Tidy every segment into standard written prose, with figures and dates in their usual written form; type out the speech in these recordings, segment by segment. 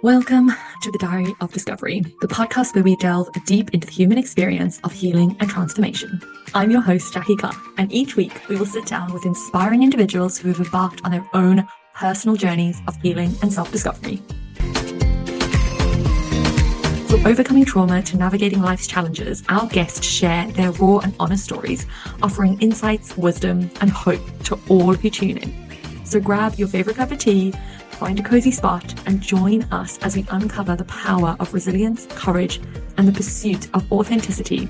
Welcome to the Diary of Discovery, the podcast where we delve deep into the human experience of healing and transformation. I'm your host, Jacky, and each week we will sit down with inspiring individuals who have embarked on their own personal journeys of healing and self-discovery. From overcoming trauma to navigating life's challenges, our guests share their raw and honest stories, offering insights, wisdom, and hope to all who tune in. So grab your favorite cup of tea, find a cozy spot, and join us as we uncover the power of resilience, courage, and the pursuit of authenticity.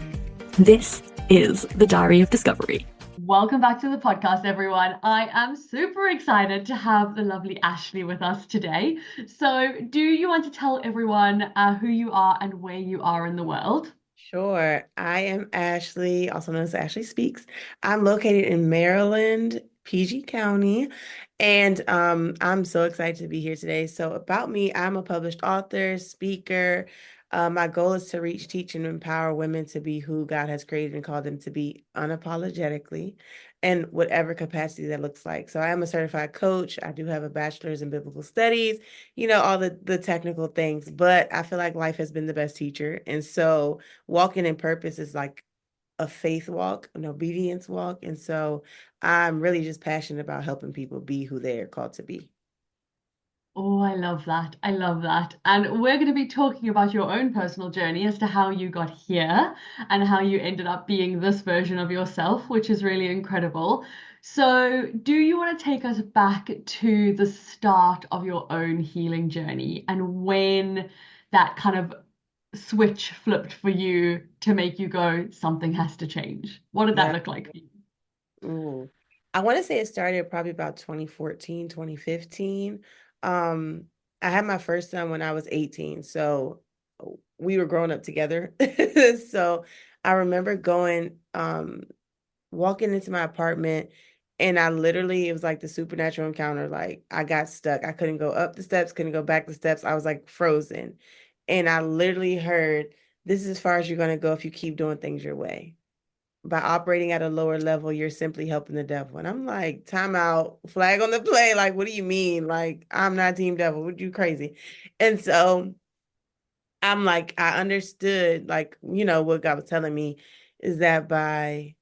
This is the Diary of Discovery. Welcome back to the podcast, everyone. I am super excited to have the lovely Ashley with us today. So, do you want to tell everyone who you are and where you are in the world? Sure. I am Ashley, also known as Ashley Speaks. I'm located in Maryland, PG County, and I'm so excited to be here today. So, about me, I'm a published author, speaker. My goal is to reach, teach, and empower women to be who God has created and called them to be unapologetically, in whatever capacity that looks like. So, I am a certified coach. I do have a bachelor's in biblical studies, all the technical things, but I feel like life has been the best teacher. And so, walking in purpose is like a faith walk, an obedience walk. And so I'm really just passionate about helping people be who they are called to be. Oh, I love that. I love that. And we're going to be talking about your own personal journey as to how you got here and how you ended up being this version of yourself, which is really incredible. So, do you want to take us back to the start of your own healing journey and when that kind of switch flipped for you to make you go, something has to change? What did that Yeah. look like for you? Ooh. I want to say it started probably about 2014, 2015. Um, I had my first son when I was 18. So we were growing up together. So I remember walking into my apartment, and it was like the supernatural encounter. Like I got stuck. I couldn't go up the steps, couldn't go back the steps. I was like frozen. And I literally heard, "This is as far as you're going to go if you keep doing things your way. By operating at a lower level, you're simply helping the devil." And I'm like, time out, flag on the play. Like, what do you mean? Like, I'm not team devil. What you crazy? And so I'm like, I understood, like, what God was telling me is that by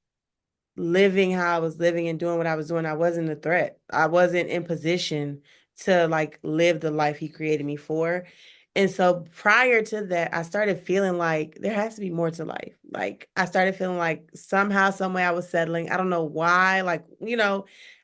living how I was living and doing what I was doing, I wasn't a threat. I wasn't in position to like live the life he created me for. And so prior to that, I started feeling like there has to be more to life. Like I started feeling like somehow, some way I was settling. I don't know why. Like,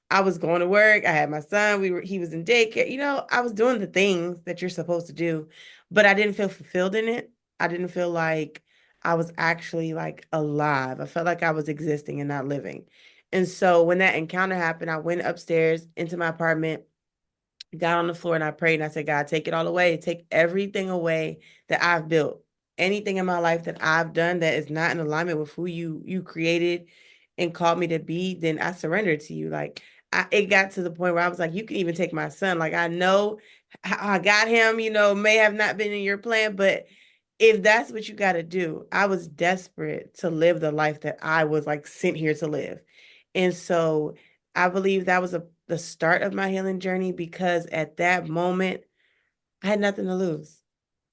I was going to work. I had my son. He was in daycare. I was doing the things that you're supposed to do, but I didn't feel fulfilled in it. I didn't feel like I was actually like alive. I felt like I was existing and not living. And so when that encounter happened, I went upstairs into my apartment, got on the floor, and I prayed and I said, God, take it all away. Take everything away that I've built. Anything in my life that I've done that is not in alignment with who you created and called me to be, then I surrender to you. Like it got to the point where I was like, you can even take my son. Like I know how I got him, may have not been in your plan, but if that's what you got to do, I was desperate to live the life that I was like sent here to live. And so I believe that was the start of my healing journey because at that moment, I had nothing to lose,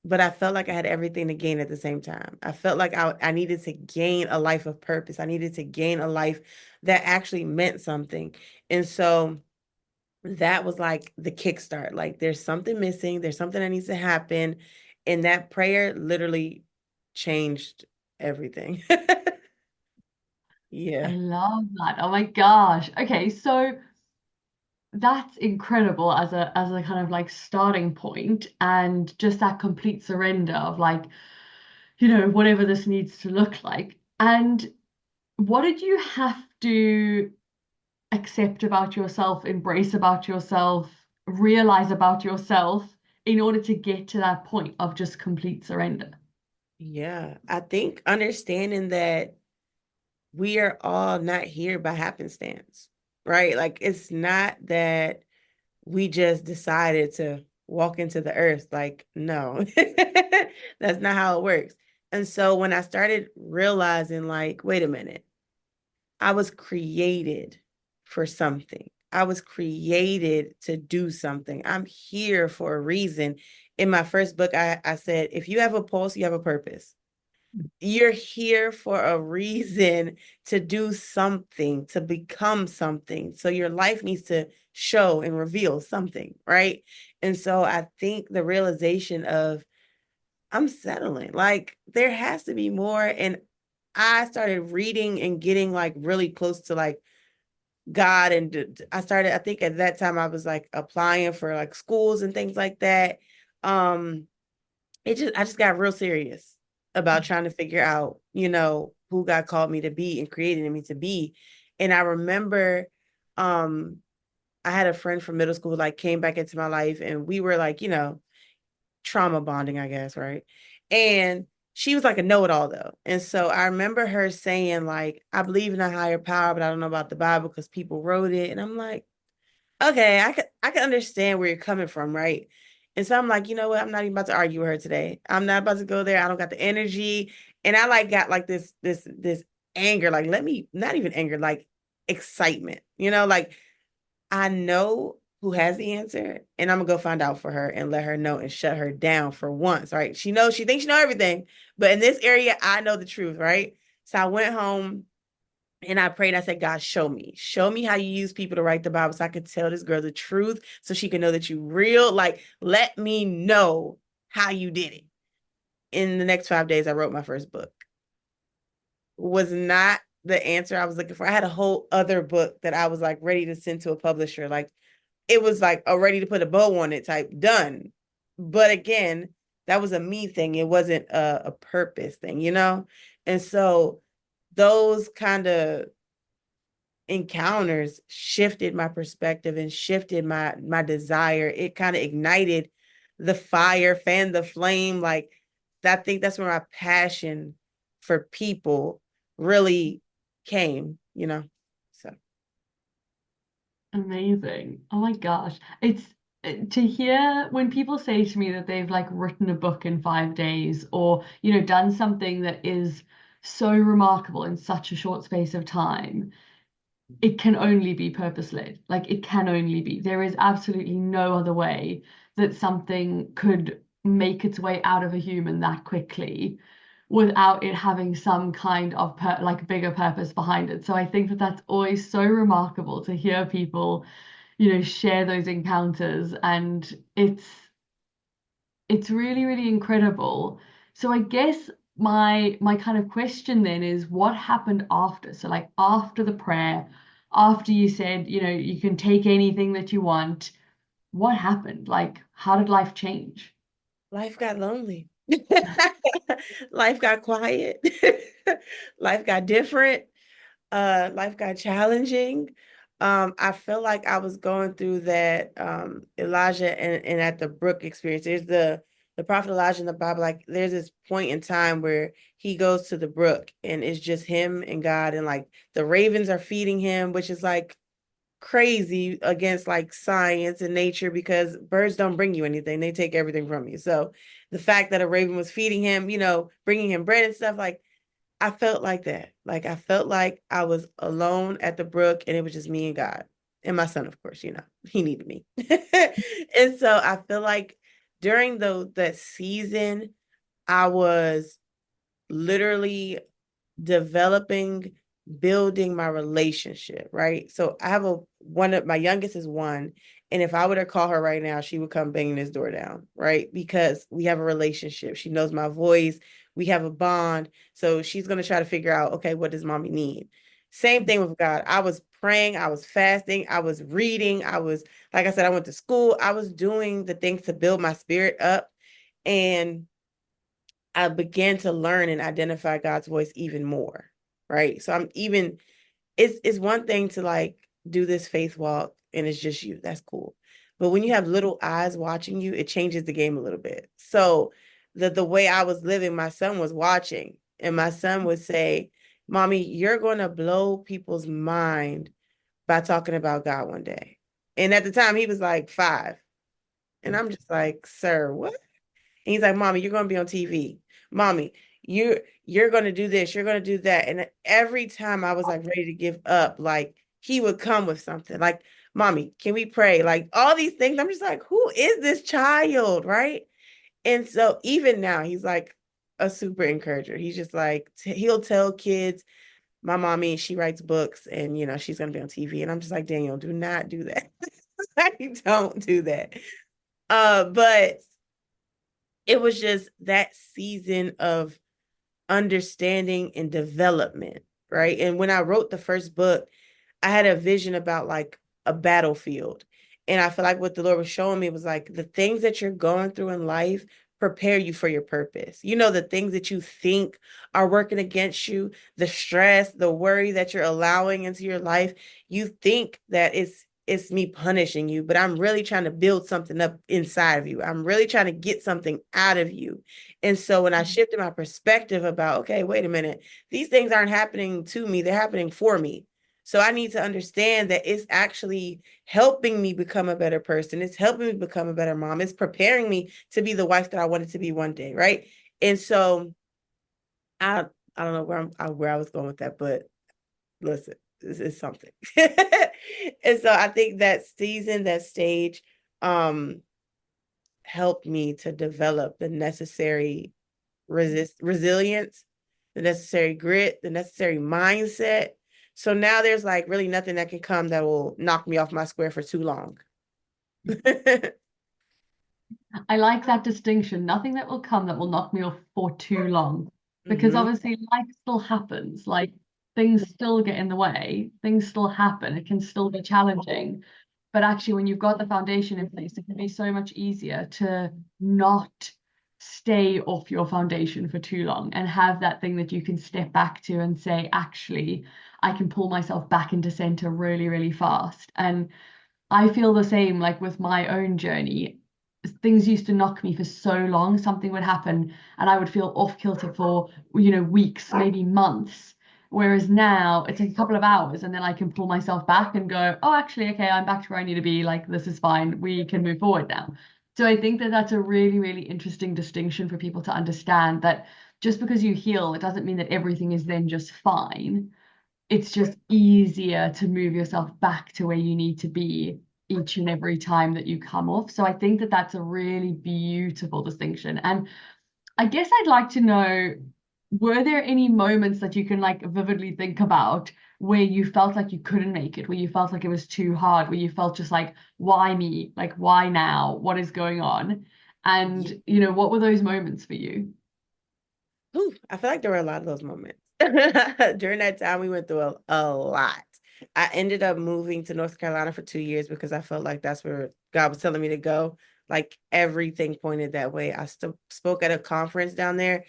but I felt like I had everything to gain at the same time. I felt like I needed to gain a life of purpose. I needed to gain a life that actually meant something. And so that was like the kickstart. Like there's something missing, there's something that needs to happen. And that prayer literally changed everything. I Yeah. love that. Oh my gosh. Okay, so that's incredible as a kind of like starting point and just that complete surrender of like, whatever this needs to look like. And what did you have to accept about yourself, embrace about yourself, realize about yourself in order to get to that point of just complete surrender? Yeah. I think understanding that we are all not here by happenstance, right? Like it's not that we just decided to walk into the earth. Like, no, that's not how it works. And so when I started realizing, like, wait a minute, I was created for something. I was created to do something. I'm here for a reason. In my first book, I said, if you have a pulse, you have a purpose. You're here for a reason to do something, to become something. So your life needs to show and reveal something, right? And so I think the realization of I'm settling, like there has to be more. And I started reading and getting like really close to like God. And I started, I think at that time I was like applying for like schools and things like that. Um, I just got real serious about trying to figure out, who God called me to be and created me to be. And I remember um I had a friend from middle school like came back into my life and we were like, trauma bonding, I guess, right? And she was like a know-it-all though. And so I remember her saying, like, I believe in a higher power, but I don't know about the Bible because people wrote it. And I'm like, okay, I can understand where you're coming from, right? And so I'm like, you know what? I'm not even about to argue with her today. I'm not about to go there. I don't got the energy. And I like got like this anger, like let me not even anger, like excitement, like I know who has the answer, and I'm gonna go find out for her and let her know and shut her down for once, right? She thinks she know everything, but in this area, I know the truth, right? So I went home and I prayed. I said, God, show me how you use people to write the Bible, so I could tell this girl the truth, so she can know that you real. Like, let me know how you did it. In the next 5 days, I wrote my first book. Was not the answer I was looking for. I had a whole other book that I was like ready to send to a publisher, like it was like a ready to put a bow on it type done. But again, that was a me thing. It wasn't a purpose thing. And so those kind of encounters shifted my perspective and shifted my desire. It kind of ignited the fire, fanned the flame. Like I think that's where my passion for people really came. So Amazing. Oh my gosh. It's to hear when people say to me that they've like written a book in 5 days or, done something that is so remarkable in such a short space of time. It can only be purpose-led. Like it can only be. There is absolutely no other way that something could make its way out of a human that quickly without it having some kind of like bigger purpose behind it. So I think that that's always so remarkable to hear people, share those encounters, and it's really, really incredible. So I guess my kind of question then is what happened after? So like after the prayer, after you said, you can take anything that you want, what happened? Like how did life change? life got lonely. Life got quiet. Life got different. Life got challenging. I feel like I was going through that Elijah and at the brook experience. There's the prophet Elijah in the Bible, like there's this point in time where he goes to the brook and it's just him and God, and like the ravens are feeding him, which is like crazy against like science and nature because birds don't bring you anything. They take everything from you. So the fact that a raven was feeding him, bringing him bread and stuff, like I felt like that. Like I felt like I was alone at the brook and it was just me and God and my son, of course, he needed me. And so I feel like during that season, I was literally developing, building my relationship, right? So I have one of my youngest is 1. And if I were to call her right now, she would come banging this door down, right? Because we have a relationship. She knows my voice. We have a bond. So she's going to try to figure out, okay, what does mommy need? Same thing with God. I was praying, I was fasting, I was reading, like I said, I went to school, I was doing the things to build my spirit up. And I began to learn and identify God's voice even more. Right. So it's one thing to like do this faith walk and it's just you. That's cool. But when you have little eyes watching you, it changes the game a little bit. So the way I was living, my son was watching, and my son would say, Mommy, you're going to blow people's mind by talking about God one day. And at the time, he was like 5. And I'm just like, sir, what? And he's like, Mommy, you're going to be on TV. Mommy, you're going to do this. You're going to do that. And every time I was like ready to give up, like he would come with something. Like Mommy, can we pray? Like all these things. I'm just like, who is this child? Right. And so even now, he's like a super encourager. He's just like, he'll tell kids, my mommy, she writes books and, she's going to be on TV. And I'm just like, Daniel, do not do that. Don't do that. But it was just that season of understanding and development, right? And when I wrote the first book, I had a vision about like a battlefield. And I feel like what the Lord was showing me was like the things that you're going through in life prepare you for your purpose. The things that you think are working against you, the stress, the worry that you're allowing into your life, you think that it's me punishing you, but I'm really trying to build something up inside of you. I'm really trying to get something out of you. And so when I shifted my perspective about, okay, wait a minute, these things aren't happening to me, they're happening for me. So I need to understand that it's actually helping me become a better person. It's helping me become a better mom. It's preparing me to be the wife that I wanted to be one day, right? And so I don't know where I was going with that, but listen, this is something. And so I think that season, that stage, helped me to develop the necessary resilience, the necessary grit, the necessary mindset. So now there's like really nothing that can come that will knock me off my square for too long. I like that distinction. Nothing that will come that will knock me off for too long. Because Mhm. obviously life still happens. Like things still get in the way, things still happen. It can still be challenging. But actually, when you've got the foundation in place, it can be so much easier to not stay off your foundation for too long and have that thing that you can step back to and say, actually, I can pull myself back into center really, really fast. And I feel the same, like with my own journey. Things used to knock me for so long. Something would happen and I would feel off kilter for, weeks, maybe months. Whereas now it's a couple of hours and then I can pull myself back and go, oh, actually, okay, I'm back to where I need to be. Like, this is fine. We can move forward now. So I think that that's a really, really interesting distinction for people to understand that just because you heal, it doesn't mean that everything is then just fine. It's just easier to move yourself back to where you need to be each and every time that you come off. So I think that that's a really beautiful distinction. And I guess I'd like to know, were there any moments that you can like vividly think about where you felt like you couldn't make it, where you felt like it was too hard, where you felt just like, why me? Like, why now? What is going on? Yeah. And, what were those moments for you? Whew, I feel like there were a lot of those moments. During that time, we went through a lot. I ended up moving to North Carolina for 2 years because I felt like that's where God was telling me to go. Like everything pointed that way. I still spoke at a conference down there,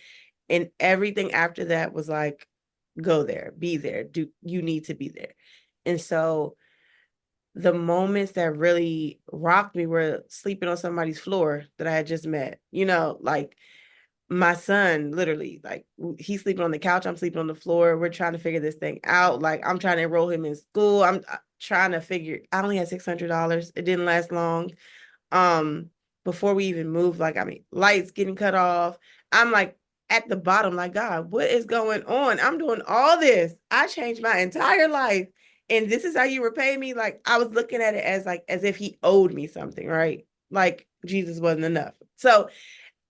and everything after that was like, go there, be there, you need to be there. And so the moments that really rocked me were sleeping on somebody's floor that I had just met, like my son literally, like he's sleeping on the couch, I'm sleeping on the floor, we're trying to figure this thing out, like I'm trying to enroll him in school, I'm trying to figure, I only had $600, it didn't last long. um Before we even moved, like I mean lights getting cut off, I'm like at the bottom, like God, what is going on? I'm doing all this, I changed my entire life, and this is how you repay me? Like I was looking at it as like as if he owed me something, right? Like Jesus wasn't enough. So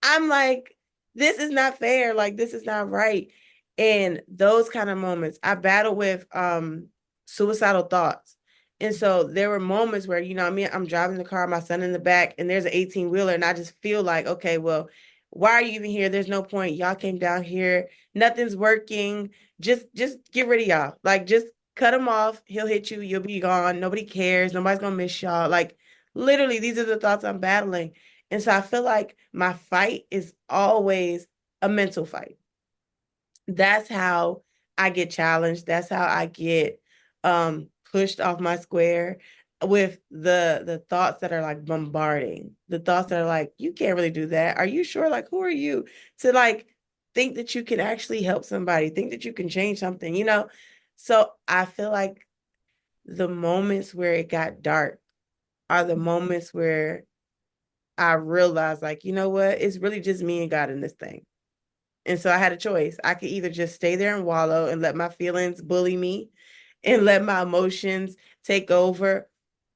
I'm like, this is not fair. Like, this is not right. And those kind of moments, I battle with suicidal thoughts. And so there were moments where, I'm driving the car, my son in the back, and there's an 18 wheeler, and I just feel like, okay, well, why are you even here? There's no point. Y'all came down here, nothing's working. Just get rid of y'all. Like, just cut him off. He'll hit you. You'll be gone. Nobody cares. Nobody's gonna miss y'all. Like, literally, these are the thoughts I'm battling. And so I feel like my fight is always a mental fight. That's how I get challenged. That's how I get pushed off my square with the thoughts that are like bombarding. The thoughts that are like, you can't really do that. Are you sure? Like, who are you to like think that you can actually help somebody, think that you can change something? So I feel like the moments where it got dark are the moments where I realized, like, you know what? It's really just me and God in this thing. And so I had a choice. I could either just stay there and wallow and let my feelings bully me and let my emotions take over,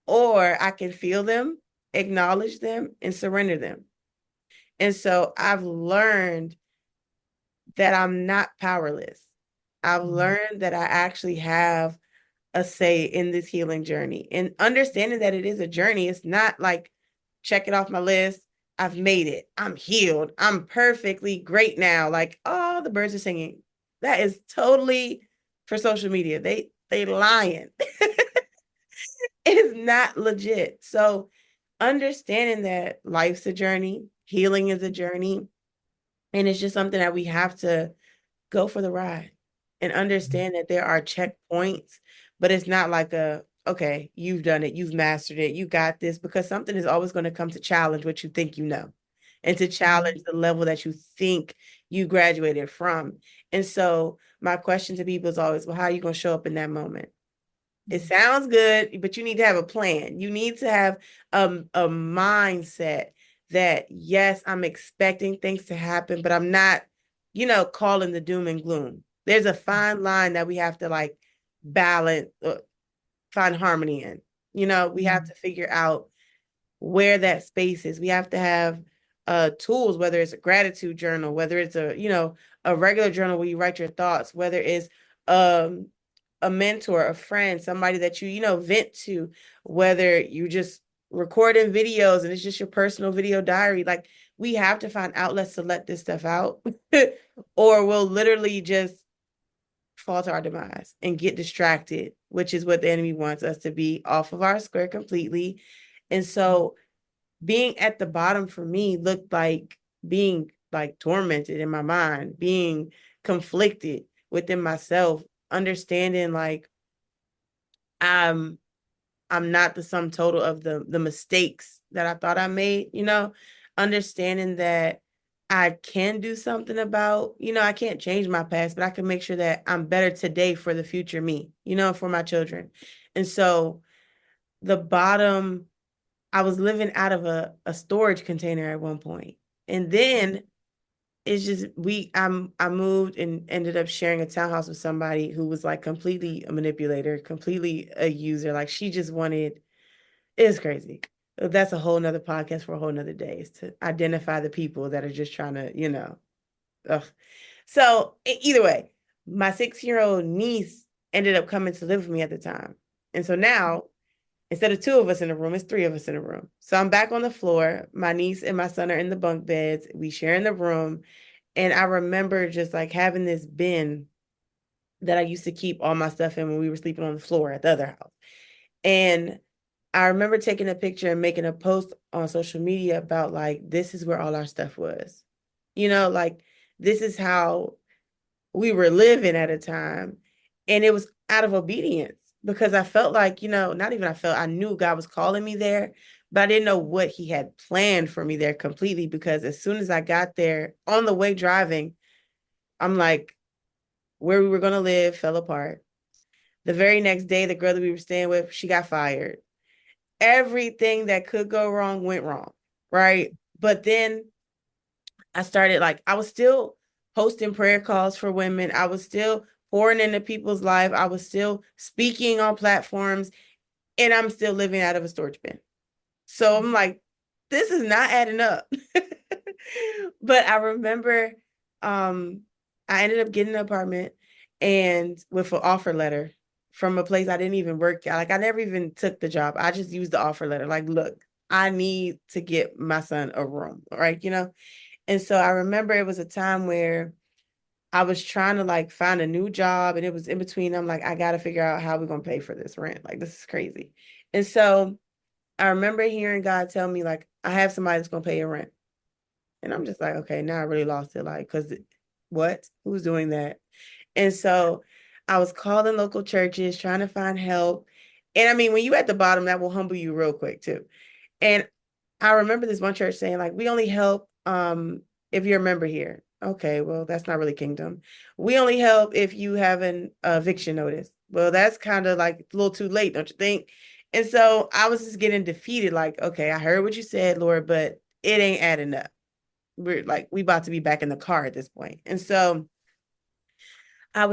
or I can feel them, acknowledge them, and surrender them. And so I've learned that I'm not powerless. I've learned that I actually have a say in this healing journey, and understanding that it is a journey. It's not like check it off my list. I've made it. I'm healed. I'm perfectly great now. Like, oh, the birds are singing. That is totally for social media. They lying. It is not legit. So understanding that life's a journey, healing is a journey, and it's just something that we have to go for the ride and understand that there are checkpoints, but it's not like okay, you've done it, you've mastered it, you got this, because something is always going to come to challenge what you think you know and to challenge the level that you think you graduated from. And so my question to people is always, well, how are you going to show up in that moment? It sounds good, but you need to have a plan. You need to have a mindset that, yes, I'm expecting things to happen, but I'm not, calling the doom and gloom. There's a fine line that we have to like balance, find harmony in. We have to figure out where that space is. We have to have tools, whether it's a gratitude journal, whether it's a regular journal where you write your thoughts, whether it's um a mentor, a friend, somebody that you vent to, whether you just recording videos and it's just your personal video diary. Like, we have to find outlets to let this stuff out or we'll literally just fall to our demise and get distracted, which is what the enemy wants us to be, off of our square completely. And so being at the bottom for me looked like being like tormented in my mind, being conflicted within myself, understanding like I'm not the sum total of the mistakes that I thought I made, understanding that I can do something about, I can't change my past, but I can make sure that I'm better today for the future me, for my children. And so the bottom, I was living out of a storage container at one point. And then it's just I moved and ended up sharing a townhouse with somebody who was like completely a manipulator, completely a user. Like, she just wanted, it was crazy. That's a whole nother podcast for a whole nother day, is to identify the people that are just trying to, ugh. So either way, my 6-year-old niece ended up coming to live with me at the time. And so now, instead of 2 of us in the room, it's 3 of us in the room. So I'm back on the floor. My niece and my son are in the bunk beds. We share in the room. And I remember just like having this bin that I used to keep all my stuff in when we were sleeping on the floor at the other house. And I remember taking a picture and making a post on social media about like, this is where all our stuff was. Like, this is how we were living at a time. And it was out of obedience, because I felt like, not even I knew God was calling me there, but I didn't know what he had planned for me there completely, because as soon as I got there, on the way driving, I'm like, where we were going to live fell apart. The very next day, the girl that we were staying with, she got fired. Everything that could go wrong went wrong, right? But then I started, like, I was still hosting prayer calls for women. I was still pouring into people's life. I was still speaking on platforms, and I'm still living out of a storage bin. So I'm like, this is not adding up. But I remember I ended up getting an apartment, and with an offer letter from a place I didn't even work at. Like, I never even took the job. I just used the offer letter. Like, look, I need to get my son a room, right? And so I remember it was a time where I was trying to like find a new job, and it was in between. I'm like, I got to figure out how we're going to pay for this rent. Like, this is crazy. And so I remember hearing God tell me, like, I have somebody that's going to pay your rent. And I'm just like, okay, now I really lost it. Like, because what? Who's doing that? And so I was calling local churches, trying to find help. And I mean, when you at the bottom, that will humble you real quick too. And I remember this one church saying, like, we only help if you're a member here. Okay, well, that's not really kingdom. We only help if you have an eviction notice. Well, that's kind of like a little too late, don't you think? And so I was just getting defeated. Like, okay, I heard what you said, Lord, but it ain't adding up. We about to be back in the car at this point. And so I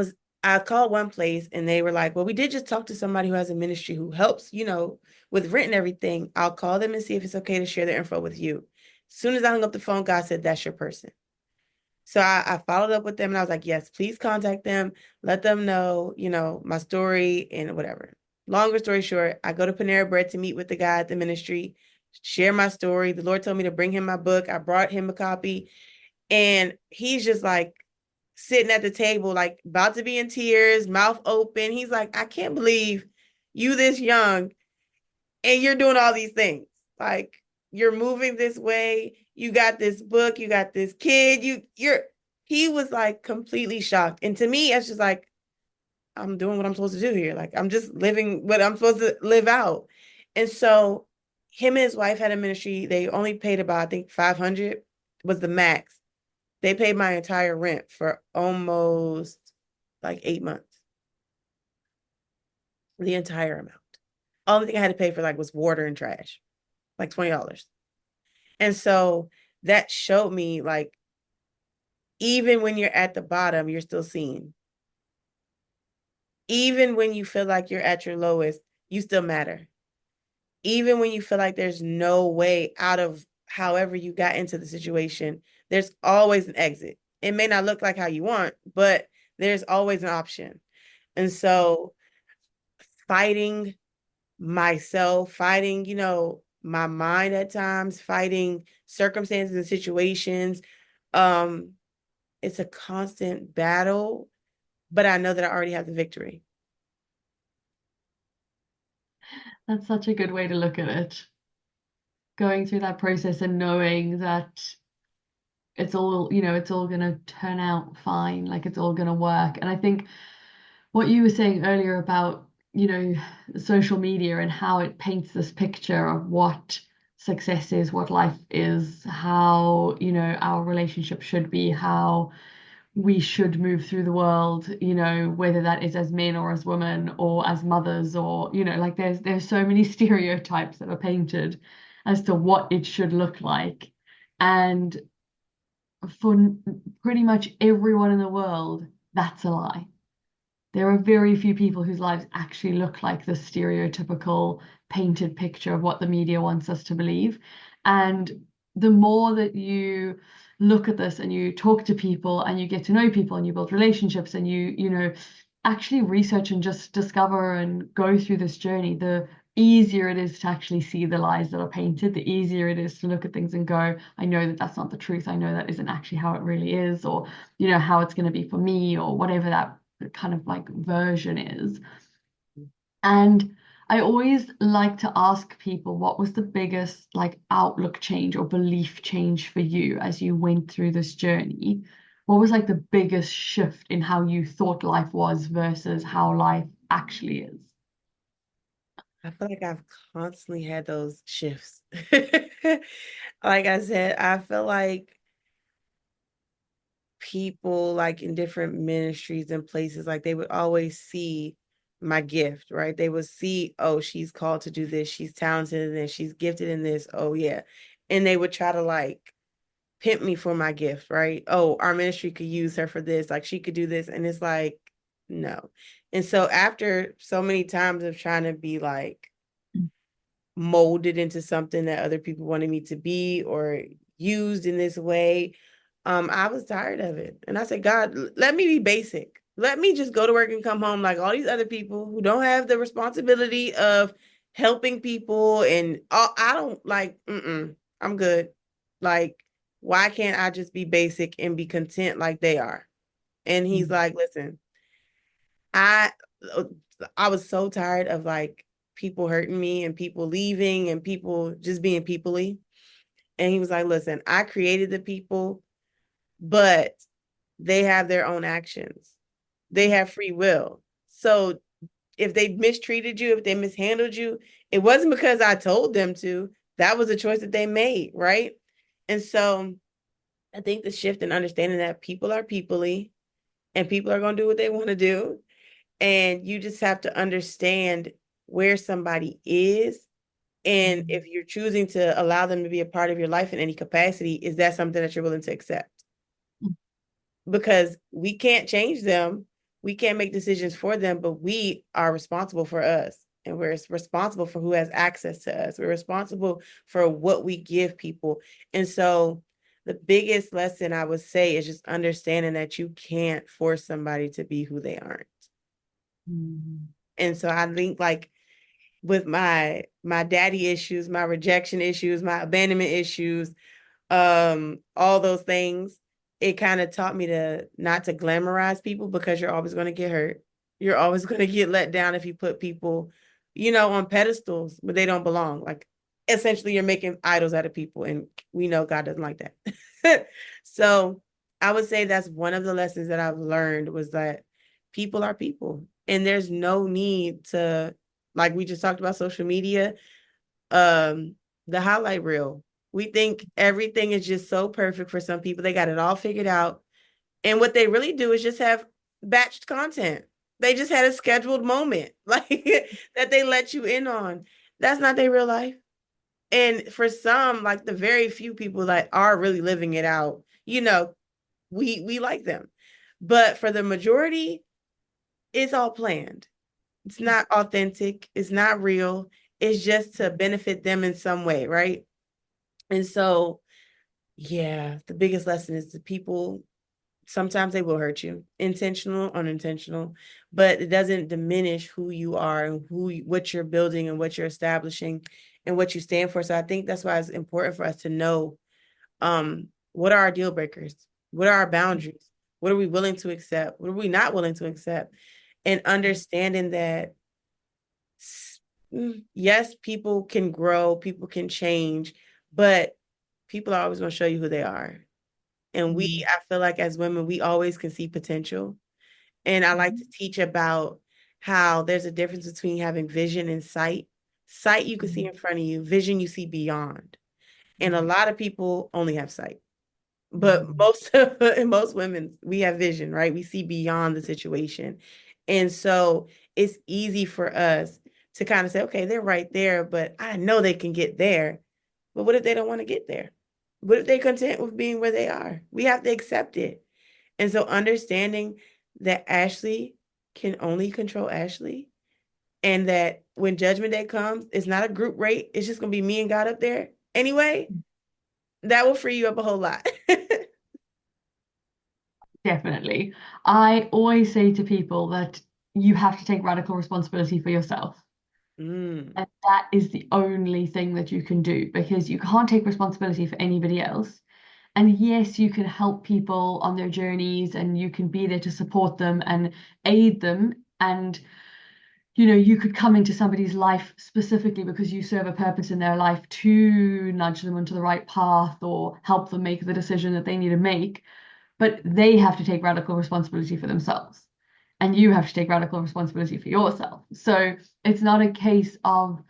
I called one place and they were like, well, we did just talk to somebody who has a ministry who helps, with rent and everything. I'll call them and see if it's okay to share their info with you. As soon as I hung up the phone, God said, that's your person. So I followed up with them and I was like, yes, please contact them. Let them know, my story and whatever. Longer story short, I go to Panera Bread to meet with the guy at the ministry, share my story. The Lord told me to bring him my book. I brought him a copy and he's just like sitting at the table, like about to be in tears, mouth open. He's like, I can't believe you this young and you're doing all these things. Like you're moving this way. You got this book, you got this kid, he was like completely shocked. And to me, it's just like, I'm doing what I'm supposed to do here. Like I'm just living what I'm supposed to live out. And so him and his wife had a ministry. They only paid about, I think 500 was the max. They paid my entire rent for almost like 8 months. The entire amount. Only thing I had to pay for like was water and trash, like $20. And so that showed me like, even when you're at the bottom, you're still seen. Even when you feel like you're at your lowest, you still matter. Even when you feel like there's no way out of however you got into the situation, there's always an exit. It may not look like how you want, but there's always an option. And so fighting myself, fighting, my mind at times, fighting circumstances and situations, it's a constant battle, but I know that I already have the victory. That's such a good way to look at it. Going through that process and knowing that it's all, it's all going to turn out fine, like it's all going to work. And I think what you were saying earlier about, social media and how it paints this picture of what success is, what life is, how, our relationship should be, how we should move through the world, whether that is as men or as women or as mothers or, like there's so many stereotypes that are painted as to what it should look like. And for pretty much everyone in the world, that's a lie. There are very few people whose lives actually look like the stereotypical painted picture of what the media wants us to believe. And the more that you look at this and you talk to people and you get to know people and you build relationships and you actually research and just discover and go through this journey, the easier it is to actually see the lies that are painted, the easier it is to look at things and go, I know that that's not the truth. I know that isn't actually how it really is, or, how it's going to be for me, or whatever that kind of like version is. And I always like to ask people, what was the biggest like outlook change or belief change for you as you went through this journey? What was like the biggest shift in how you thought life was versus how life actually is? I feel like I've constantly had those shifts. Like I said, I feel like people like in different ministries and places, like they would always see my gift, right? They would see, oh, she's called to do this, she's talented in this, she's gifted in this, oh yeah. And they would try to like pimp me for my gift, right? Oh, our ministry could use her for this, like she could do this. And it's like, no. And so after so many times of trying to be like molded into something that other people wanted me to be or used in this way, I was tired of it. And I said, God, let me be basic. Let me just go to work and come home like all these other people who don't have the responsibility of helping people. And I don't like, I'm good. Like, why can't I just be basic and be content like they are? And he's like, listen, I I was so tired of like people hurting me and people leaving and people just being peoply. And he was like, listen, I created the people, but they have their own actions. They have free will. So if they mistreated you, if they mishandled you, it wasn't because I told them to. That was a choice that they made, right? And so I think the shift in understanding that people are peoply and people are going to do what they want to do. And you just have to understand where somebody is. And if you're choosing to allow them to be a part of your life in any capacity, is that something that you're willing to accept? Because we can't change them. We can't make decisions for them, but we are responsible for us. And we're responsible for who has access to us. We're responsible for what we give people. And so the biggest lesson I would say is just understanding that you can't force somebody to be who they aren't. Mm. And so I think like with my daddy issues, my rejection issues, my abandonment issues, all those things, it kind of taught me to not to glamorize people, because you're always going to get hurt. You're always going to get let down if you put people, on pedestals where they don't belong. Like essentially you're making idols out of people, and we know God doesn't like that. So I would say that's one of the lessons that I've learned, was that people are people, and there's no need to, like we just talked about social media, the highlight reel. We think everything is just so perfect for some people. They got it all figured out. And what they really do is just have batched content. They just had a scheduled moment like that they let you in on. That's not their real life. And for some, like the very few people that are really living it out, we like them. But for the majority, it's all planned. It's not authentic. It's not real. It's just to benefit them in some way, right? And so, yeah, the biggest lesson is the people, sometimes they will hurt you, intentional, unintentional, but it doesn't diminish who you are and what you're building and what you're establishing and what you stand for. So I think that's why it's important for us to know, what are our deal breakers? What are our boundaries? What are we willing to accept? What are we not willing to accept? And understanding that, yes, people can grow, people can change, but people are always going to show you who they are. And I feel like as women, we always can see potential. And I like to teach about how there's a difference between having vision and sight. Sight you can see in front of you, vision you see beyond. And a lot of people only have sight. But most women, we have vision, right? We see beyond the situation. And so it's easy for us to kind of say, okay, they're right there, but I know they can get there. But what if they don't want to get there? What if they're content with being where they are? We have to accept it. And so understanding that Ashley can only control Ashley, and that when judgment day comes, it's not a group rate. It's just going to be me and God up there anyway. That will free you up a whole lot. Definitely. I always say to people that you have to take radical responsibility for yourself. Mm. And that is the only thing that you can do, because you can't take responsibility for anybody else. And yes, you can help people on their journeys and you can be there to support them and aid them. And, you could come into somebody's life specifically because you serve a purpose in their life to nudge them onto the right path or help them make the decision that they need to make. But they have to take radical responsibility for themselves. And you have to take radical responsibility for yourself. So it's not a case of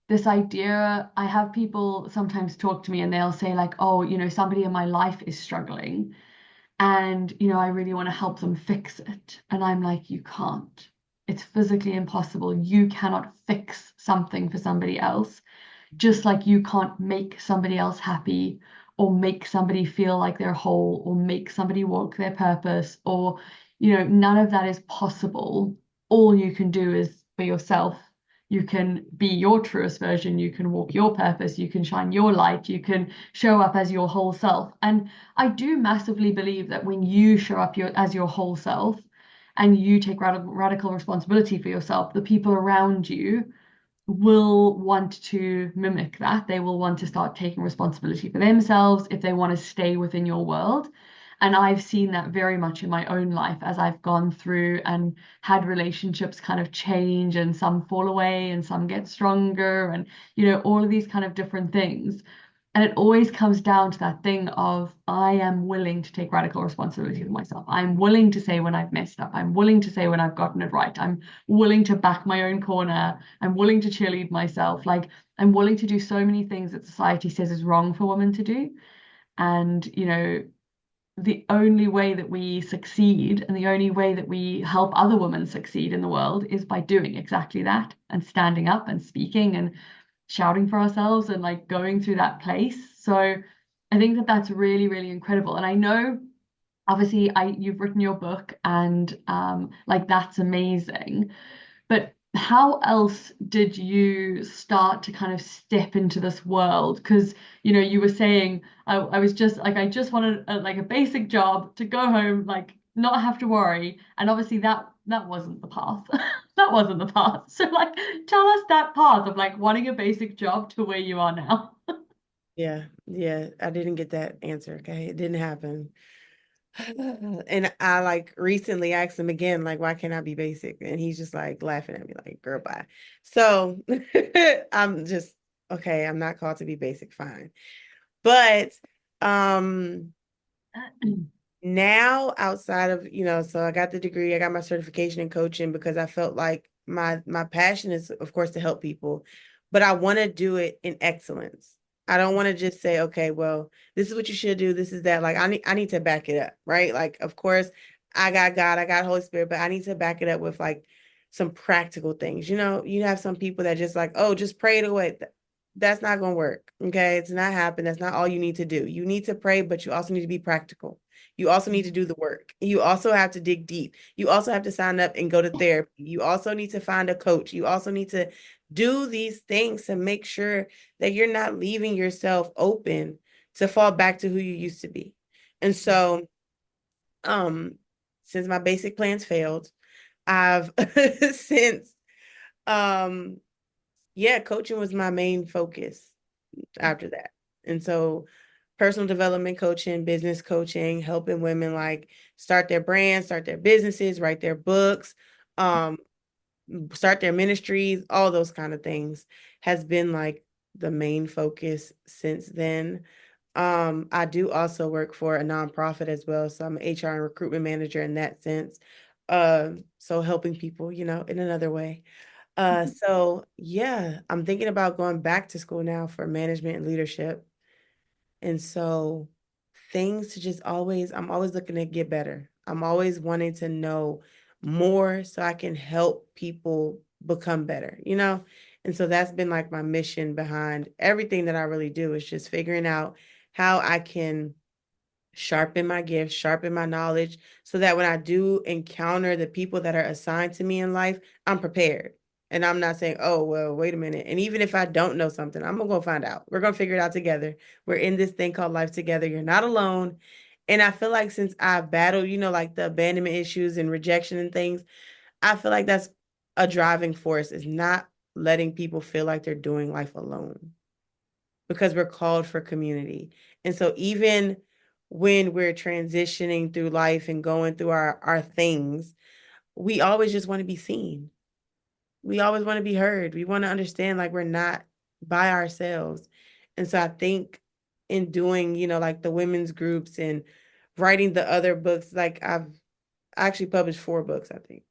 this idea. I have people sometimes talk to me and they'll say, like, oh, somebody in my life is struggling and, I really want to help them fix it. And I'm like, you can't. It's physically impossible. You cannot fix something for somebody else, just like you can't make somebody else happy or make somebody feel like they're whole or make somebody walk their purpose, or none of that is possible. All you can do is for yourself. You can be your truest version, you can walk your purpose, you can shine your light, you can show up as your whole self. And I do massively believe that when you show up as your whole self and you take radical responsibility for yourself, the people around you will want to mimic that. They will want to start taking responsibility for themselves if they want to stay within your world. And I've seen that very much in my own life as I've gone through and had relationships kind of change, and some fall away and some get stronger, and all of these kind of different things. And it always comes down to that thing of, I am willing to take radical responsibility for myself. I'm willing to say when I've messed up. I'm willing to say when I've gotten it right. I'm willing to back my own corner. I'm willing to cheerlead myself. Like, I'm willing to do so many things that society says is wrong for women to do. And, the only way that we succeed and the only way that we help other women succeed in the world is by doing exactly that and standing up and speaking and shouting for ourselves and like going through that place. So I think that that's really, really incredible. And I know obviously you've written your book, and like that's amazing. But how else did you start to kind of step into this world? Because you were saying I was just like I just wanted like a basic job to go home, like not have to worry. And obviously that wasn't the path. That wasn't the path. So like tell us that path of like wanting a basic job to where you are now. Yeah, yeah. I didn't get that answer. Okay. It didn't happen. And I like recently asked him again, like, why can't I be basic? And he's just like laughing at me, like, girl, bye. So I'm just okay, I'm not called to be basic, fine. But um now outside of, so I got the degree, I got my certification in coaching because I felt like my passion is of course to help people, but I want to do it in excellence. I don't want to just say, okay, well, this is what you should do, this is that. Like I need to back it up, right? Like of course I got God, I got Holy Spirit, but I need to back it up with like some practical things. You have some people that just like, oh, just pray it away. That's not going to work. Okay. It's not happen. That's not all you need to do. You need to pray, but you also need to be practical. You also need to do the work. You also have to dig deep. You also have to sign up and go to therapy. You also need to find a coach. You also need to do these things to make sure that you're not leaving yourself open to fall back to who you used to be. And so, um, since my basic plans failed, I've since yeah, coaching was my main focus after that. And so personal development coaching, business coaching, helping women like start their brands, start their businesses, write their books, um, start their ministries, all those kind of things has been like the main focus since then. I do also work for a nonprofit as well. So I'm an HR and recruitment manager in that sense. So helping people, in another way. So yeah, I'm thinking about going back to school now for management and leadership. And so things to just I'm always looking to get better. I'm always wanting to know more so I can help people become better. And so that's been like my mission behind everything that I really do is just figuring out how I can sharpen my gifts, sharpen my knowledge, so that when I do encounter the people that are assigned to me in life, I'm prepared. And I'm not saying, oh, well, wait a minute. And even if I don't know something, I'm going to go find out. We're going to figure it out together. We're in this thing called life together. You're not alone. And I feel like since I've battled, like the abandonment issues and rejection and things, I feel like that's a driving force is not letting people feel like they're doing life alone because we're called for community. And so even when we're transitioning through life and going through our things, we always just want to be seen. We always want to be heard. We want to understand like we're not by ourselves. And so I think in doing, like the women's groups and writing the other books, like I've actually published 4 books, I think.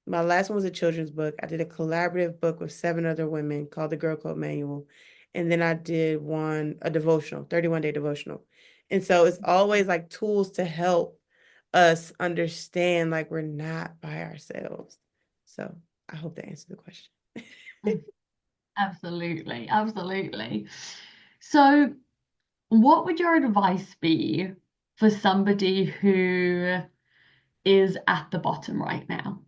My last one was a children's book. I did a collaborative book with 7 other women called the Girl Code Manual. And then I did a devotional, 31-day devotional. And so it's always like tools to help us understand like we're not by ourselves. So I hope that answered the question. Absolutely, absolutely. So, what would your advice be for somebody who is at the bottom right now,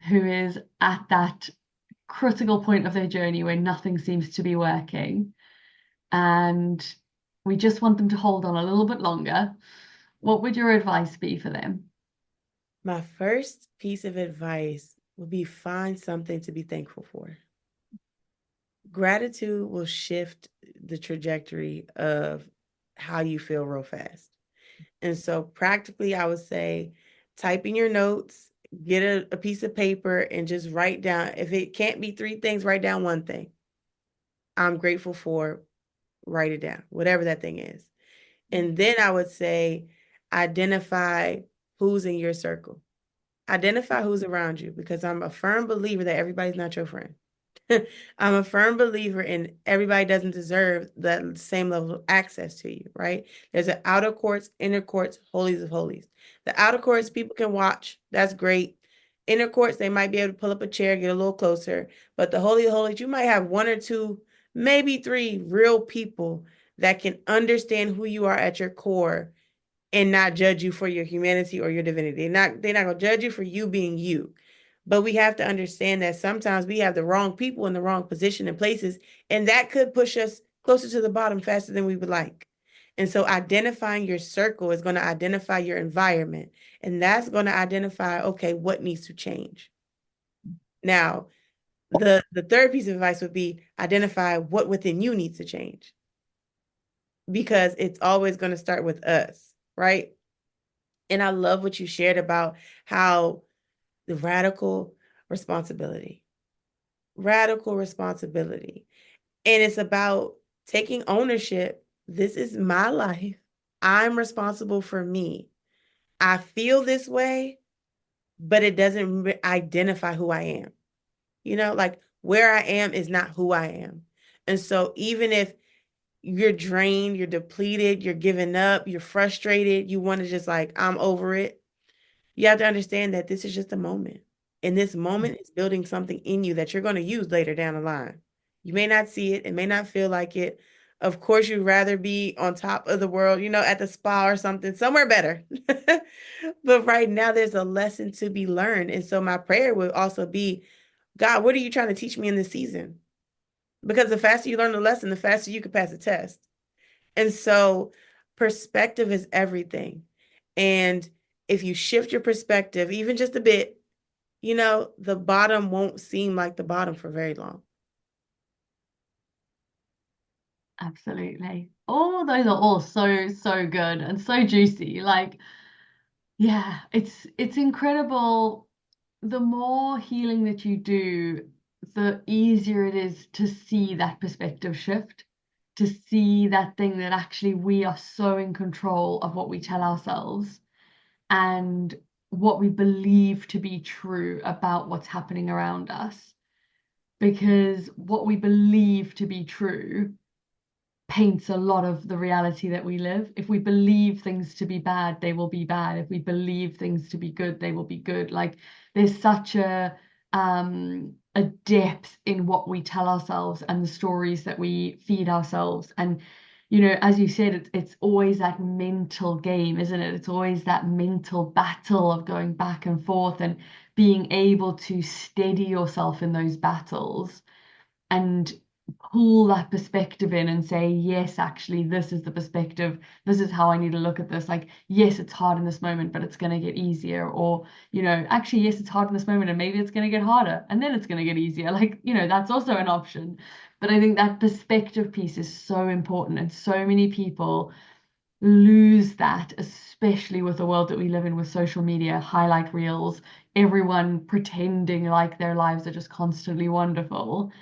who is at that critical point of their journey where nothing seems to be working, and we just want them to hold on a little bit longer? What would your advice be for them? My first piece of advice would be find something to be thankful for. Gratitude will shift the trajectory of how you feel real fast. And so practically, I would say type in your notes, get a piece of paper and just write down. If it can't be 3 things, write down 1 thing. I'm grateful for, write it down, whatever that thing is. And then I would say identify who's in your circle. Identify who's around you because I'm a firm believer that everybody's not your friend. I'm a firm believer in everybody doesn't deserve that same level of access to you, right? There's an outer courts, inner courts, holies of holies. The outer courts, people can watch. That's great. Inner courts, they might be able to pull up a chair, get a little closer. But the holy of holies, you might have 1 or 2, maybe 3 real people that can understand who you are at your core and not judge you for your humanity or your divinity. They're not gonna judge you for you being you. But we have to understand that sometimes we have the wrong people in the wrong position and places, and that could push us closer to the bottom faster than we would like. And so identifying your circle is going to identify your environment, and that's going to identify, okay, what needs to change. Now, the third piece of advice would be identify what within you needs to change, because it's always going to start with us, right? And I love what you shared about how the radical responsibility. And it's about taking ownership. This is my life. I'm responsible for me. I feel this way, but it doesn't identify who I am. Like where I am is not who I am. And so even if you're drained, you're depleted, you're giving up, you're frustrated, you want to just like, I'm over it. You have to understand that this is just a moment. And this moment is building something in you that you're going to use later down the line. You may not see it, it may not feel like it. Of course, you'd rather be on top of the world, at the spa or something, somewhere better. But right now, there's a lesson to be learned. And so, my prayer would also be, God, what are you trying to teach me in this season? Because the faster you learn the lesson, the faster you can pass the test. And so, perspective is everything. And if you shift your perspective even just a bit, the bottom won't seem like the bottom for very long. Absolutely. Oh, those are all so, so good and so juicy. Like, yeah, it's incredible. The more healing that you do, the easier it is to see that perspective shift, to see that thing that actually we are so in control of what we tell ourselves and what we believe to be true about what's happening around us. Because what we believe to be true paints a lot of the reality that we live. If we believe things to be bad, they will be bad. If we believe things to be good, they will be good. Like there's such a depth in what we tell ourselves and the stories that we feed ourselves. And as you said, it's always that mental game, isn't it? It's always that mental battle of going back and forth and being able to steady yourself in those battles and pull that perspective in and say, yes, actually, this is the perspective. This is how I need to look at this. Like, yes, it's hard in this moment, but it's going to get easier. Or, actually, yes, it's hard in this moment and maybe it's going to get harder and then it's going to get easier. Like, that's also an option. But I think that perspective piece is so important. And so many people lose that, especially with the world that we live in with social media, highlight reels, everyone pretending like their lives are just constantly wonderful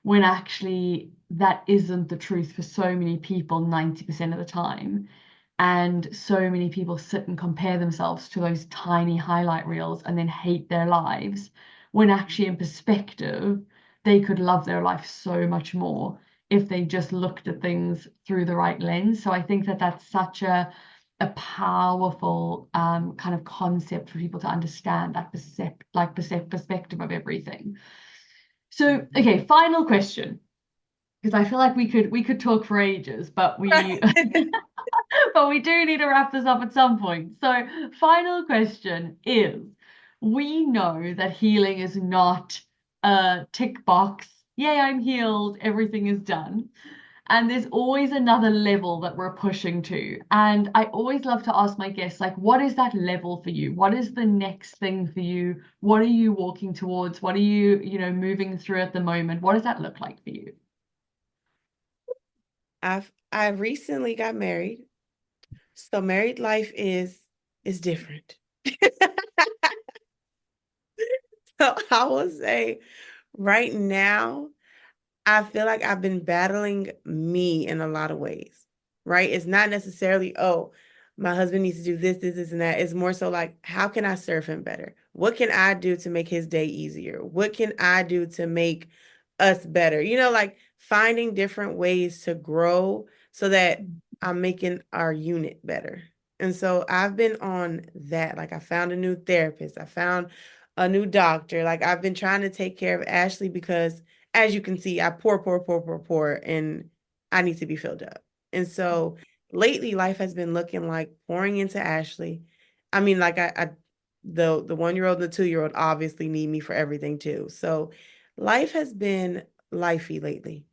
when actually that isn't the truth for so many people 90% of the time. And so many people sit and compare themselves to those tiny highlight reels and then hate their lives, when actually, in perspective, they could love their life so much more if they just looked at things through the right lens. So I think that that's such a powerful kind of concept for people to understand that perspective of everything. So, okay, final question, because I feel like we could talk for ages, but we but we do need to wrap this up at some point. So, final question is, we know that healing is not a tick box. Yay, I'm healed, everything is done. And there's always another level that we're pushing to. And I always love to ask my guests, like, what is that level for you? What is the next thing for you? What are you walking towards? What are you, moving through at the moment? What does that look like for you? I recently got married. So married life is different. So I will say right now, I feel like I've been battling me in a lot of ways, right? It's not necessarily, oh, my husband needs to do this, and that. It's more so like, how can I serve him better? What can I do to make his day easier? What can I do to make us better? Like finding different ways to grow so that I'm making our unit better. And so I've been on that. Like I found a new therapist. I found a new doctor. Like I've been trying to take care of Ashley because as you can see, I pour, pour, pour, pour, pour, and I need to be filled up. And so lately life has been looking like pouring into Ashley. I mean, like the 1-year-old and the 2-year-old obviously need me for everything too. So life has been lifey lately.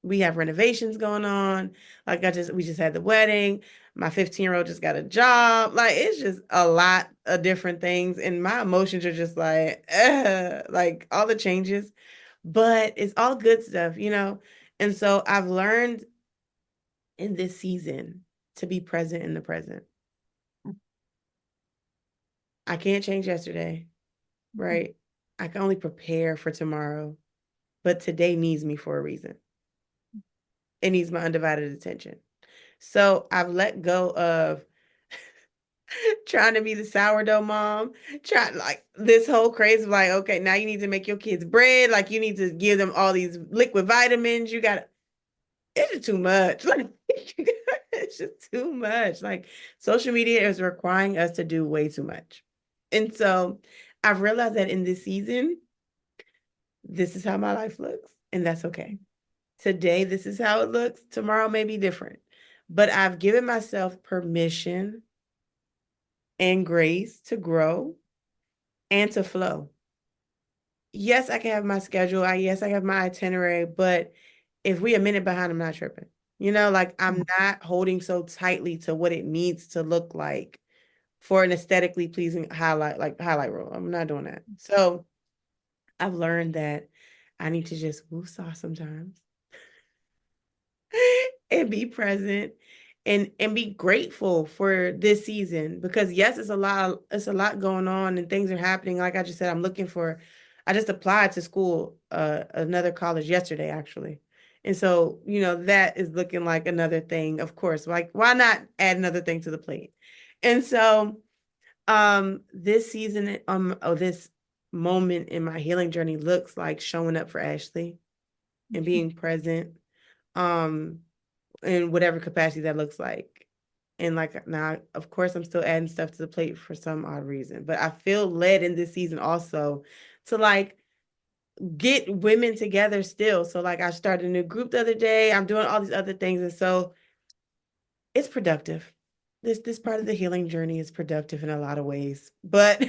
We have renovations going on. Like we just had the wedding. My 15-year-old just got a job. Like it's just a lot of different things. And my emotions are just like all the changes. But it's all good stuff, you know? And so I've learned in this season to be present in the present. I can't change yesterday, right? I can only prepare for tomorrow, but today needs me for a reason. It needs my undivided attention. So I've let go of trying to be the sourdough mom, trying like this whole craze of like, okay, now you need to make your kids bread, like you need to give them all these liquid vitamins. You got it's just too much. Like it's just too much. Like social media is requiring us to do way too much. And so I've realized that in this season, this is how my life looks, and that's okay. Today, this is how it looks. Tomorrow may be different, but I've given myself permission and grace to grow and to flow. Yes, I can have my schedule. Yes, I have my itinerary, but if we a minute behind, I'm not tripping. You know, like I'm not holding so tightly to what it needs to look like for an aesthetically pleasing highlight reel. I'm not doing that. So I've learned that I need to just woosah sometimes and be present and be grateful for this season, because yes, it's a lot going on and things are happening. Like I just said, I just applied to school, another college yesterday, actually. And so, you know, that is looking like another thing, of course, like why not add another thing to the plate? And so, this season, this moment in my healing journey looks like showing up for Ashley and being present, in whatever capacity that looks like. And like now, of course, I'm still adding stuff to the plate for some odd reason, but I feel led in this season also to like get women together still. So like I started a new group the other day. I'm doing all these other things. And so it's productive. This part of the healing journey is productive in a lot of ways, but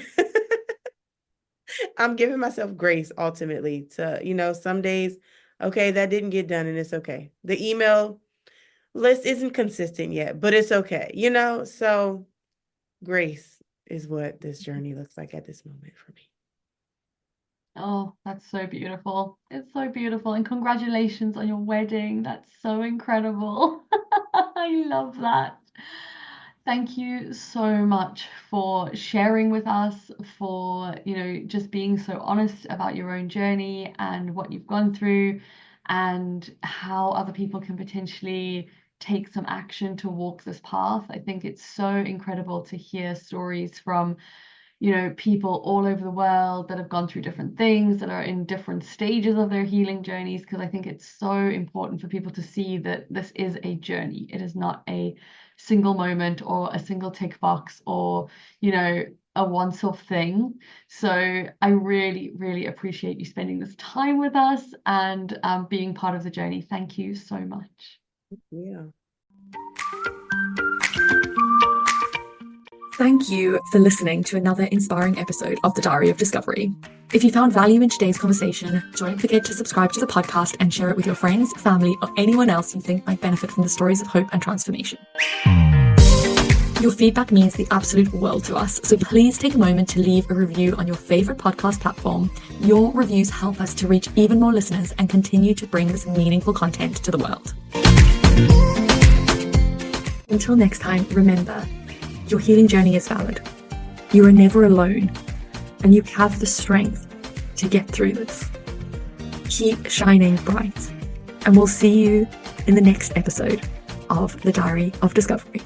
I'm giving myself grace ultimately to, you know, some days, okay, that didn't get done and it's okay. The email list isn't consistent yet, but it's okay, you know? So grace is what this journey looks like at this moment for me. Oh, that's so beautiful. It's so beautiful. And congratulations on your wedding. That's so incredible. I love that. Thank you so much for sharing with us, for, just being so honest about your own journey and what you've gone through and how other people can potentially take some action to walk this path. I think it's so incredible to hear stories from people all over the world that have gone through different things, that are in different stages of their healing journeys, because I think it's so important for people to see that this is a journey. It is not a single moment or a single tick box or, a once-off thing. So I really, really appreciate you spending this time with us and being part of the journey. Thank you so much. Yeah. Thank you for listening to another inspiring episode of The Diary of Discovery. If you found value in today's conversation, don't forget to subscribe to the podcast and share it with your friends, family, or anyone else you think might benefit from the stories of hope and transformation. Your feedback means the absolute world to us, so please take a moment to leave a review on your favorite podcast platform. Your reviews help us to reach even more listeners and continue to bring this meaningful content to the world. Until next time, remember, your healing journey is valid. You are never alone, and you have the strength to get through this. Keep shining bright, and we'll see you in the next episode of The Diary of Discovery.